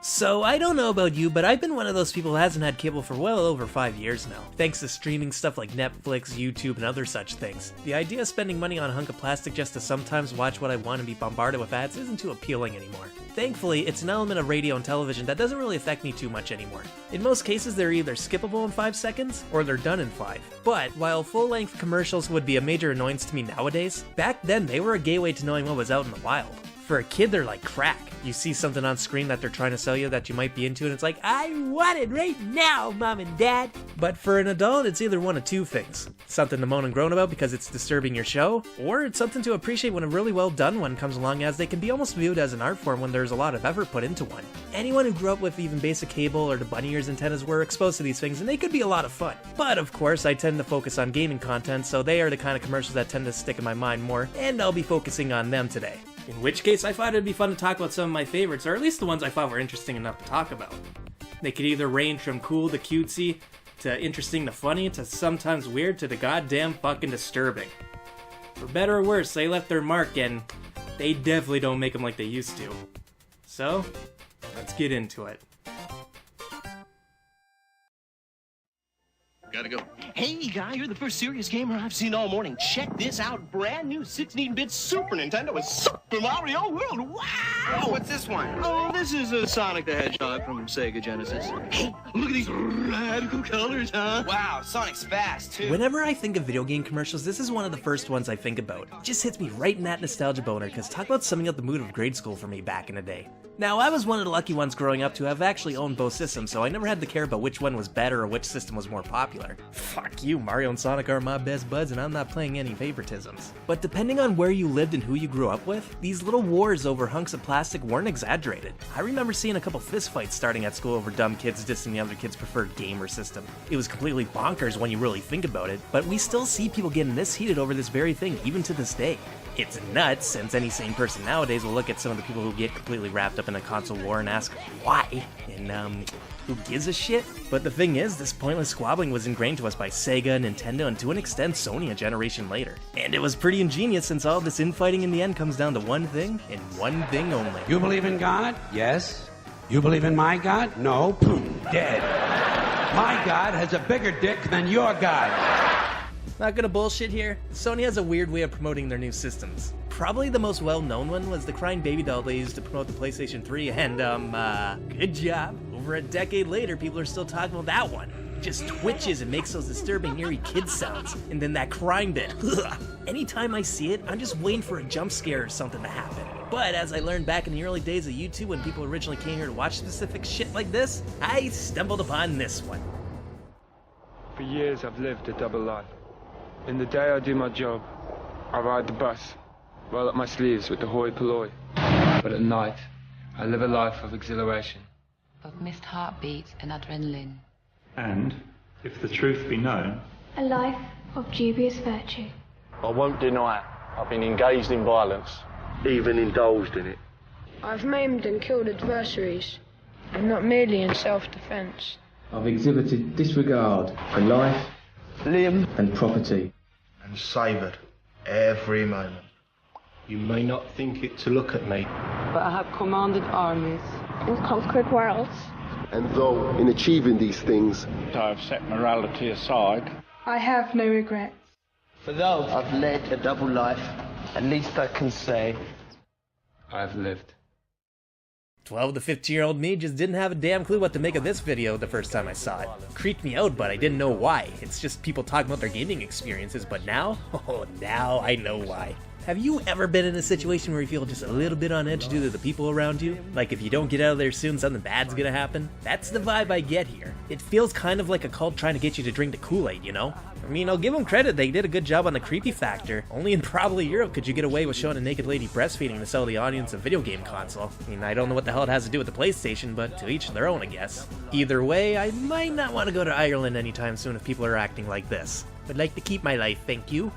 So, I don't know about you, but I've been one of those people who hasn't had cable for well over 5 years now, thanks to streaming stuff like Netflix, YouTube, and other such things. The idea of spending money on a hunk of plastic just to sometimes watch what I want and be bombarded with ads isn't too appealing anymore. Thankfully, it's an element of radio and television that doesn't really affect me too much anymore. In most cases, they're either skippable in 5 seconds, or they're done in 5. But, while full-length commercials would be a major annoyance to me nowadays, back then they were a gateway to knowing what was out in the wild. For a kid, they're like crack. You see something on screen that they're trying to sell you that you might be into, and it's like, I want it right now, Mom and Dad. But for an adult, it's either one of two things. Something to moan and groan about because it's disturbing your show, or it's something to appreciate when a really well done one comes along, as they can be almost viewed as an art form when there's a lot of effort put into one. Anyone who grew up with even basic cable or the bunny ears antennas were exposed to these things, and they could be a lot of fun. But of course, I tend to focus on gaming content, so they are the kind of commercials that tend to stick in my mind more, and I'll be focusing on them today. In which case, I thought it'd be fun to talk about some of my favorites, or at least the ones I thought were interesting enough to talk about. They could either range from cool to cutesy, to interesting to funny, to sometimes weird, to the goddamn fucking disturbing. For better or worse, they left their mark, and they definitely don't make them like they used to. So, let's get into it. Gotta go. Hey, guy, you're the first serious gamer I've seen all morning. Check this out. Brand new 16-bit Super Nintendo with Super Mario World. Wow! Oh, what's this one? Oh, this is a Sonic the Hedgehog from Sega Genesis. Hey, look at these radical colors, huh? Wow, Sonic's fast, too. Whenever I think of video game commercials, this is one of the first ones I think about. It just hits me right in that nostalgia boner, because talk about summing up the mood of grade school for me back in the day. Now, I was one of the lucky ones growing up to have actually owned both systems, so I never had to care about which one was better or which system was more popular. Fuck you, Mario and Sonic are my best buds, and I'm not playing any favoritisms. But depending on where you lived and who you grew up with, these little wars over hunks of plastic weren't exaggerated. I remember seeing a couple fistfights starting at school over dumb kids dissing the other kid's preferred game or system. It was completely bonkers when you really think about it, but we still see people getting this heated over this very thing, even to this day. It's nuts, since any sane person nowadays will look at some of the people who get completely wrapped up in a console war and ask, why? And, who gives a shit? But the thing is, this pointless squabbling was ingrained to us by Sega, Nintendo, and to an extent Sony a generation later. And it was pretty ingenious, since all this infighting in the end comes down to one thing, and one thing only. You believe in God? Yes. You believe in my God? No. Boom. Dead. My God has a bigger dick than your God. Not gonna bullshit here, Sony has a weird way of promoting their new systems. Probably the most well-known one was the crying baby doll they used to promote the PlayStation 3, and good job. Over a decade later, people are still talking about that one. Just twitches and makes those disturbing, eerie kid sounds, and then that crying bit. Anytime I see it, I'm just waiting for a jump scare or something to happen. But as I learned back in the early days of YouTube when people originally came here to watch specific shit like this, I stumbled upon this one. For years I've lived a double life. In the day I do my job, I ride the bus, roll up my sleeves with the hoi polloi. But at night, I live a life of exhilaration. Of missed heartbeats and adrenaline. And, if the truth be known, a life of dubious virtue. I won't deny I've been engaged in violence, even indulged in it. I've maimed and killed adversaries, and not merely in self-defense. I've exhibited disregard for life, limb and property, and savoured every moment. You may not think it to look at me, but I have commanded armies and conquered worlds. And though in achieving these things I have set morality aside, I have no regrets. For though I've led a double life, at least I can say I have lived. 12 to 15-year-old me just didn't have a damn clue what to make of this video the first time I saw it. Creeped me out, but I didn't know why. It's just people talking about their gaming experiences, but now? Oh, now I know why. Have you ever been in a situation where you feel just a little bit on edge due to the people around you? Like if you don't get out of there soon, something bad's gonna happen? That's the vibe I get here. It feels kind of like a cult trying to get you to drink the Kool-Aid, you know? I mean, I'll give them credit, they did a good job on the creepy factor. Only in probably Europe could you get away with showing a naked lady breastfeeding to sell the audience a video game console. I mean, I don't know what the hell it has to do with the PlayStation, but to each their own, I guess. Either way, I might not want to go to Ireland anytime soon if people are acting like this. Would like to keep my life, thank you.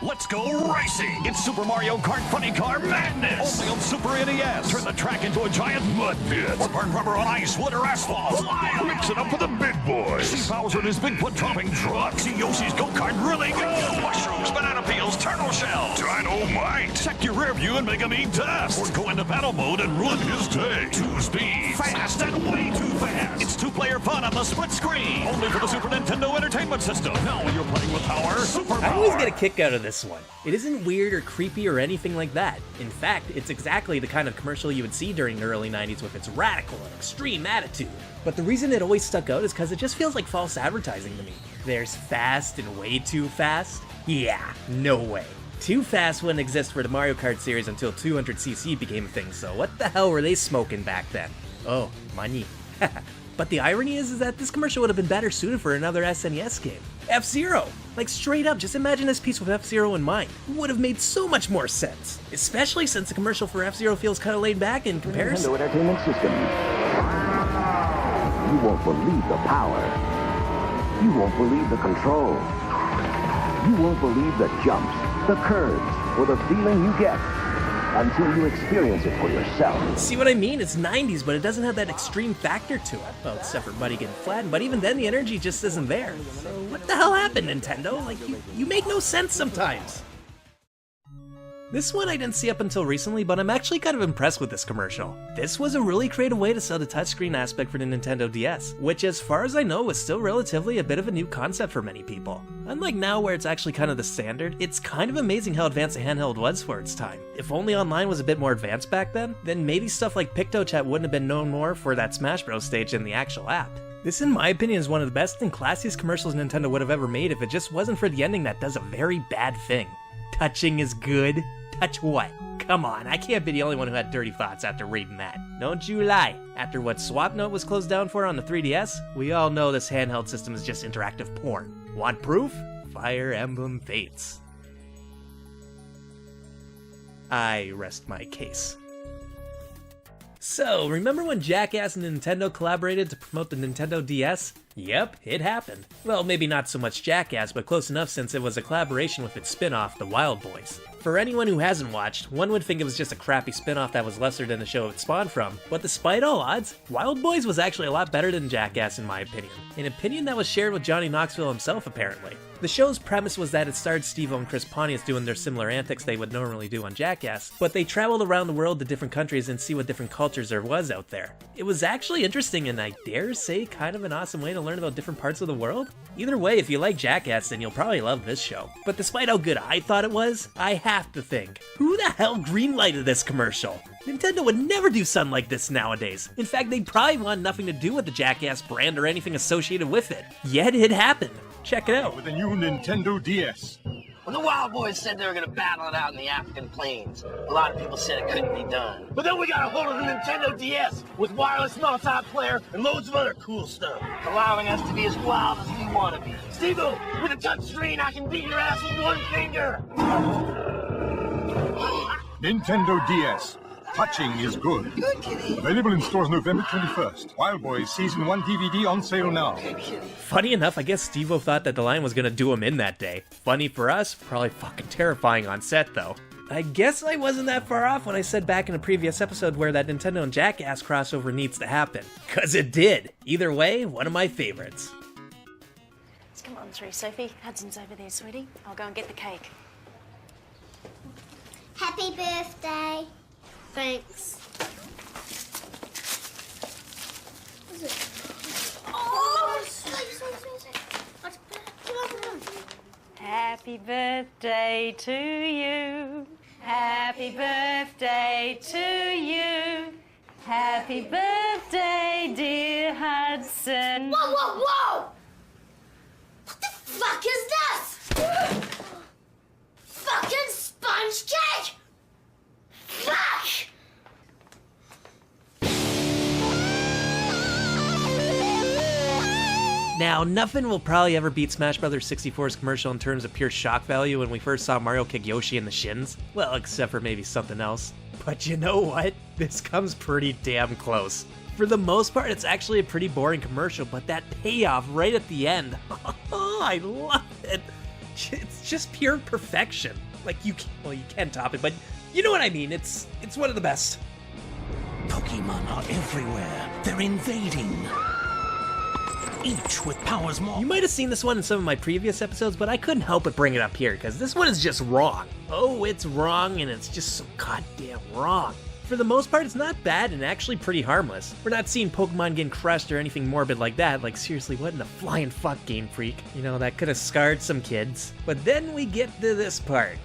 Let's go racing! It's Super Mario Kart Funny Car Madness! Only on Super NES! Turn the track into a giant mud pit! Or burn rubber on ice, wood, or asphalt! Fly on! Mix it up with the big boys! See Bowser in his big foot-dropping truck! See Yoshi's go-kart really go! Mushrooms, banana peels, turtle shells! Dynamite! Check your rear view and make him eat dust! Or go into battle mode and ruin his day! 2 speeds! Fast and way too fast! It's 2-player fun on the split screen! Only for the Super Nintendo Entertainment System! Now you're playing with power, super power! I always get a kick out of this one. It isn't weird or creepy or anything like that. In fact, it's exactly the kind of commercial you would see during the early 90s with its radical and extreme attitude. But the reason it always stuck out is because it just feels like false advertising to me. There's fast and way too fast? Yeah, no way. Too Fast wouldn't exist for the Mario Kart series until 200cc became a thing, so what the hell were they smoking back then? Oh, money. But the irony is that this commercial would have been better suited for another SNES game. F-Zero! Like straight up, just imagine this piece with F-Zero in mind. It would have made so much more sense. Especially since the commercial for F-Zero feels kind of laid back in comparison. Nintendo Entertainment System. You won't believe the power. You won't believe the control. You won't believe the jumps, the curves, or the feeling you get until you experience it for yourself. See what I mean? It's 90s, but it doesn't have that extreme factor to it. Well, except for Buddy getting flattened, but even then the energy just isn't there. So what the hell happened, Nintendo? Like, you make no sense sometimes. This one I didn't see up until recently, but I'm actually kind of impressed with this commercial. This was a really creative way to sell the touchscreen aspect for the Nintendo DS, which as far as I know was still relatively a bit of a new concept for many people. Unlike now where it's actually kind of the standard, it's kind of amazing how advanced the handheld was for its time. If only online was a bit more advanced back then maybe stuff like PictoChat wouldn't have been known more for that Smash Bros stage than the actual app. This in my opinion is one of the best and classiest commercials Nintendo would have ever made if it just wasn't for the ending that does a very bad thing. Touching is good. Touch what? Come on, I can't be the only one who had dirty thoughts after reading that. Don't you lie. After what SwapNote was closed down for on the 3DS, we all know this handheld system is just interactive porn. Want proof? Fire Emblem Fates. I rest my case. So, remember when Jackass and Nintendo collaborated to promote the Nintendo DS? Yep, it happened. Well, maybe not so much Jackass, but close enough since it was a collaboration with its spin-off, The Wild Boys. For anyone who hasn't watched, one would think it was just a crappy spin-off that was lesser than the show it spawned from, but despite all odds, Wild Boys was actually a lot better than Jackass in my opinion. An opinion that was shared with Johnny Knoxville himself apparently. The show's premise was that it starred Steve-O and Chris Pontius doing their similar antics they would normally do on Jackass, but they traveled around the world to different countries and see what different cultures there was out there. It was actually interesting and I dare say kind of an awesome way to learn about different parts of the world. Either way, if you like Jackass, then you'll probably love this show. But despite how good I thought it was, I have to think, who the hell greenlighted this commercial? Nintendo would never do something like this nowadays. In fact, they'd probably want nothing to do with the Jackass brand or anything associated with it. Yet it happened. Check it out. With the new Nintendo DS. When the Wild Boys said they were going to battle it out in the African plains, a lot of people said it couldn't be done. But then we got a hold of the Nintendo DS with wireless multiplayer and loads of other cool stuff, allowing us to be as wild as we want to be. Steve-O, with a touch screen, I can beat your ass with one finger. Nintendo DS. Touching is good. Available in stores November 21st. Wild Boys Season 1 DVD on sale now. Funny enough, I guess Steve-O thought that the line was gonna do him in that day. Funny for us, probably fucking terrifying on set though. I guess I wasn't that far off when I said back in a previous episode where that Nintendo and Jackass crossover needs to happen. Cause it did. Either way, one of my favorites. Let's come on through, Sophie. Hudson's over there, sweetie. I'll go and get the cake. Happy birthday. Thanks. What is it? Oh, Happy birthday to you. Happy birthday to you. Happy birthday, dear Hudson. Whoa, whoa, whoa! What the fuck is this? Fucking sponge cake! Fuck! Now, nothing will probably ever beat Smash Bros. 64's commercial in terms of pure shock value when we first saw Mario kick Yoshi in the shins. Well, except for maybe something else. But you know what? This comes pretty damn close. For the most part, it's actually a pretty boring commercial, but that payoff right at the end, I love it. It's just pure perfection. Like, you can top it, but you know what I mean. It's one of the best. Pokemon are everywhere. They're invading. Each with powers more. You might have seen this one in some of my previous episodes, but I couldn't help but bring it up here, because this one is just wrong. Oh, it's wrong, and it's just so goddamn wrong. For the most part, it's not bad and actually pretty harmless. We're not seeing Pokemon getting crushed or anything morbid like that. Like, seriously, what in the flying fuck, Game Freak? You know, that could have scarred some kids. But then we get to this part.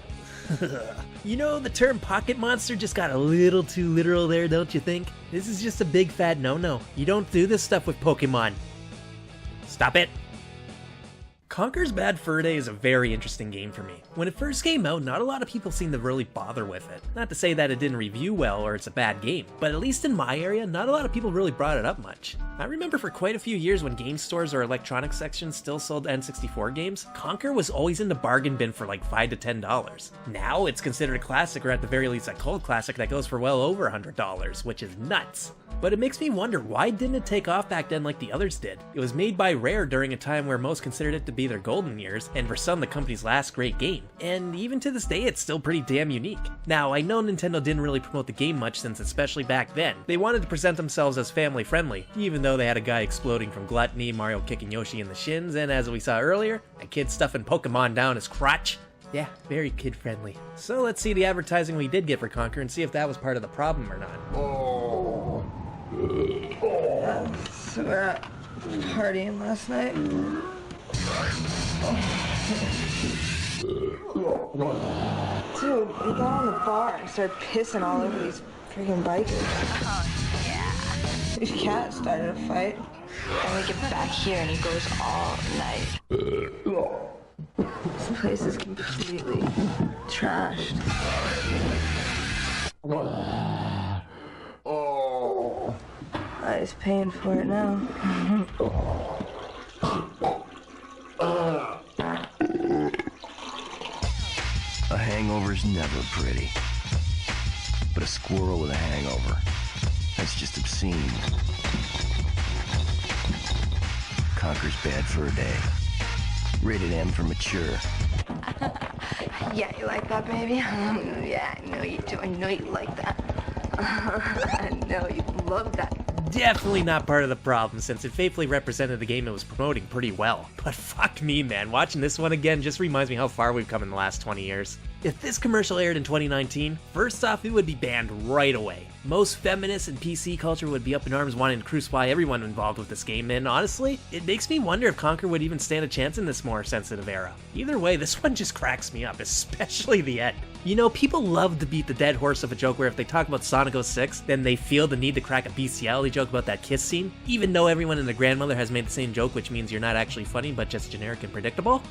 You know, the term pocket monster just got a little too literal there, don't you think? This is just a big fat no-no. You don't do this stuff with Pokemon. Stop it! Conker's Bad Fur Day is a very interesting game for me. When it first came out, not a lot of people seemed to really bother with it. Not to say that it didn't review well or it's a bad game, but at least in my area, not a lot of people really brought it up much. I remember for quite a few years when game stores or electronics sections still sold N64 games, Conker was always in the bargain bin for like $5 to $10. Now it's considered a classic, or at the very least a cult classic that goes for well over $100, which is nuts. But it makes me wonder, why didn't it take off back then like the others did? It was made by Rare during a time where most considered it to be their golden years, and for some the company's last great game. And even to this day, it's still pretty damn unique. Now, I know Nintendo didn't really promote the game much, since especially back then, they wanted to present themselves as family friendly, even though they had a guy exploding from gluttony, Mario kicking Yoshi in the shins, and as we saw earlier, a kid stuffing Pokemon down his crotch. Yeah, very kid-friendly. So let's see the advertising we did get for Conker and see if that was part of the problem or not. So we're out partying last night. Dude, we got on the bar and started pissing all over these freaking bikers. Oh, yeah. His cat started a fight. And we get back here and he goes all night. This place is completely trashed. He's paying for it now. A hangover's never pretty. But a squirrel with a hangover, that's just obscene. Conker's Bad Fur Day. Rated M for mature. Yeah, you like that, baby? Yeah, I know you do. I know you like that. I know you love that. Definitely not part of the problem, since it faithfully represented the game it was promoting pretty well. But fuck me, man, watching this one again just reminds me how far we've come in the last 20 years. If this commercial aired in 2019, first off, it would be banned right away. Most feminists and PC culture would be up in arms wanting to crucify everyone involved with this game, and honestly, it makes me wonder if Conker would even stand a chance in this more sensitive era. Either way, this one just cracks me up, especially the end. You know, people love to beat the dead horse of a joke where if they talk about Sonic 06, then they feel the need to crack a bestiality joke about that kiss scene, even though everyone and their grandmother has made the same joke, which means you're not actually funny, but just generic and predictable.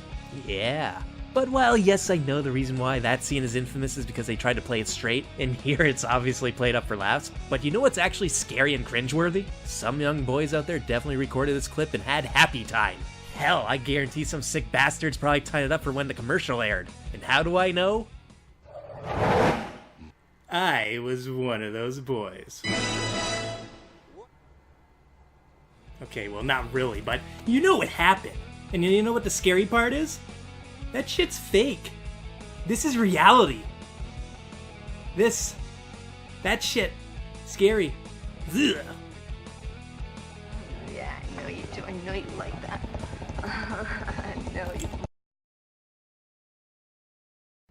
Yeah. But while yes, I know the reason why that scene is infamous is because they tried to play it straight, and here it's obviously played up for laughs, but you know what's actually scary and cringeworthy? Some young boys out there definitely recorded this clip and had happy time. Hell, I guarantee some sick bastards probably tied it up for when the commercial aired. And how do I know? I was one of those boys. Okay, well not really, but you know what happened. And you know what the scary part is? That shit's fake. This is reality. That shit, scary. Ugh. Yeah, I know you do. I know you like that. I know you.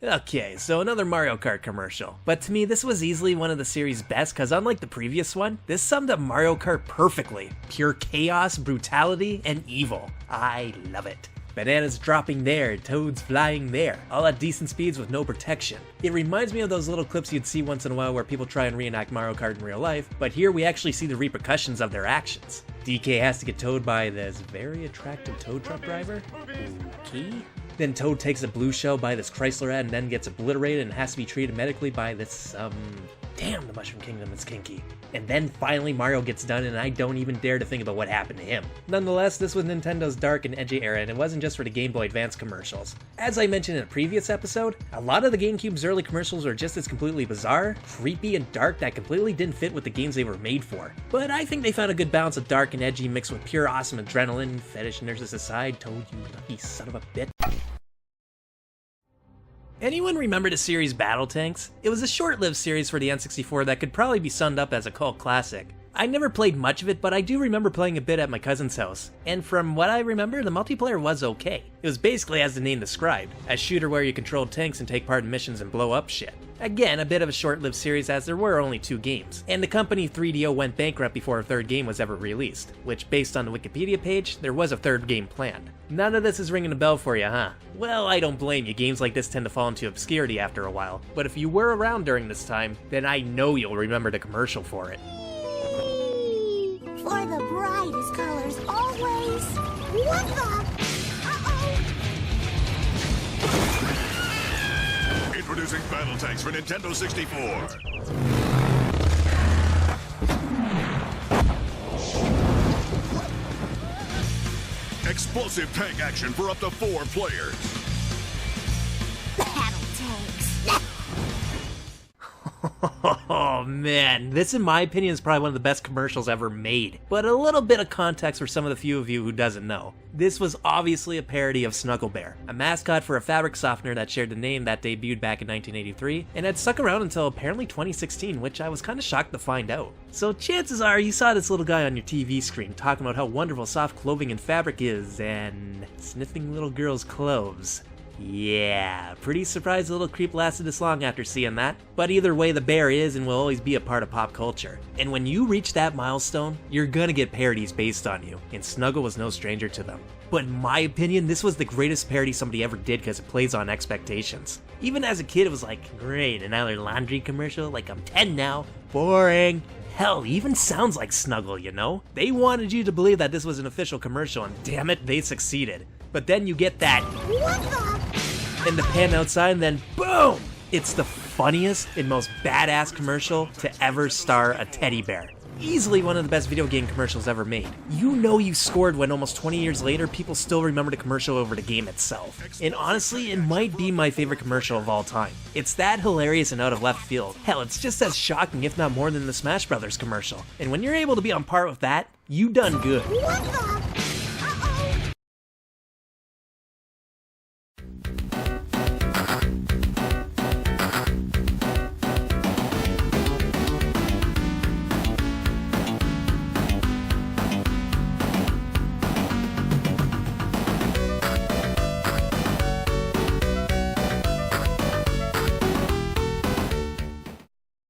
Okay, so another Mario Kart commercial. But to me, this was easily one of the series' best, because unlike the previous one, this summed up Mario Kart perfectly. Pure chaos, brutality, and evil. I love it. Bananas dropping there, Toads flying there, all at decent speeds with no protection. It reminds me of those little clips you'd see once in a while where people try and reenact Mario Kart in real life, but here we actually see the repercussions of their actions. DK has to get towed by this very attractive tow truck driver. Okay. Then Toad takes a blue shell by this Chrysler ad and then gets obliterated and has to be treated medically by this, damn, the Mushroom Kingdom is kinky. And then finally Mario gets done and I don't even dare to think about what happened to him. Nonetheless, this was Nintendo's dark and edgy era, and it wasn't just for the Game Boy Advance commercials. As I mentioned in a previous episode, a lot of the GameCube's early commercials were just as completely bizarre, creepy, and dark that completely didn't fit with the games they were made for. But I think they found a good balance of dark and edgy mixed with pure awesome adrenaline. Fetish nurses aside, Toad, you lucky son of a bitch. Anyone remember the series Battle Tanks? It was a short-lived series for the N64 that could probably be summed up as a cult classic. I never played much of it, but I do remember playing a bit at my cousin's house. And from what I remember, the multiplayer was okay. It was basically as the name described, a shooter where you controlled tanks and take part in missions and blow up shit. Again, a bit of a short-lived series as there were only 2 games, and the company 3DO went bankrupt before a 3rd game was ever released, which based on the Wikipedia page, there was a 3rd game planned. None of this is ringing a bell for you, huh? Well, I don't blame you, games like this tend to fall into obscurity after a while, but if you were around during this time, then I know you'll remember the commercial for it. For the brightest colors always. What the? Introducing Battle Tanks for Nintendo 64. Explosive tank action for up to 4 players. Battle tanks. Oh man, this in my opinion is probably one of the best commercials ever made. But a little bit of context for some of the few of you who doesn't know. This was obviously a parody of Snuggle Bear, a mascot for a fabric softener that shared the name that debuted back in 1983, and had stuck around until apparently 2016, which I was kinda shocked to find out. So chances are you saw this little guy on your TV screen talking about how wonderful soft clothing and fabric is, and sniffing little girls' clothes. Yeah, pretty surprised the little creep lasted this long after seeing that. But either way, the bear is and will always be a part of pop culture. And when you reach that milestone, you're gonna get parodies based on you, and Snuggle was no stranger to them. But in my opinion, this was the greatest parody somebody ever did because it plays on expectations. Even as a kid, it was like, great, another laundry commercial? Like, I'm 10 now, boring. Hell, it even sounds like Snuggle, you know? They wanted you to believe that this was an official commercial, and damn it, they succeeded. But then you get that What the? in the pan outside, and then boom! It's the funniest and most badass commercial to ever star a teddy bear. Easily one of the best video game commercials ever made. You know you scored when almost 20 years later, people still remember the commercial over the game itself. And honestly, it might be my favorite commercial of all time. It's that hilarious and out of left field. Hell, it's just as shocking, if not more, than the Smash Brothers commercial. And when you're able to be on par with that, you done good. What the?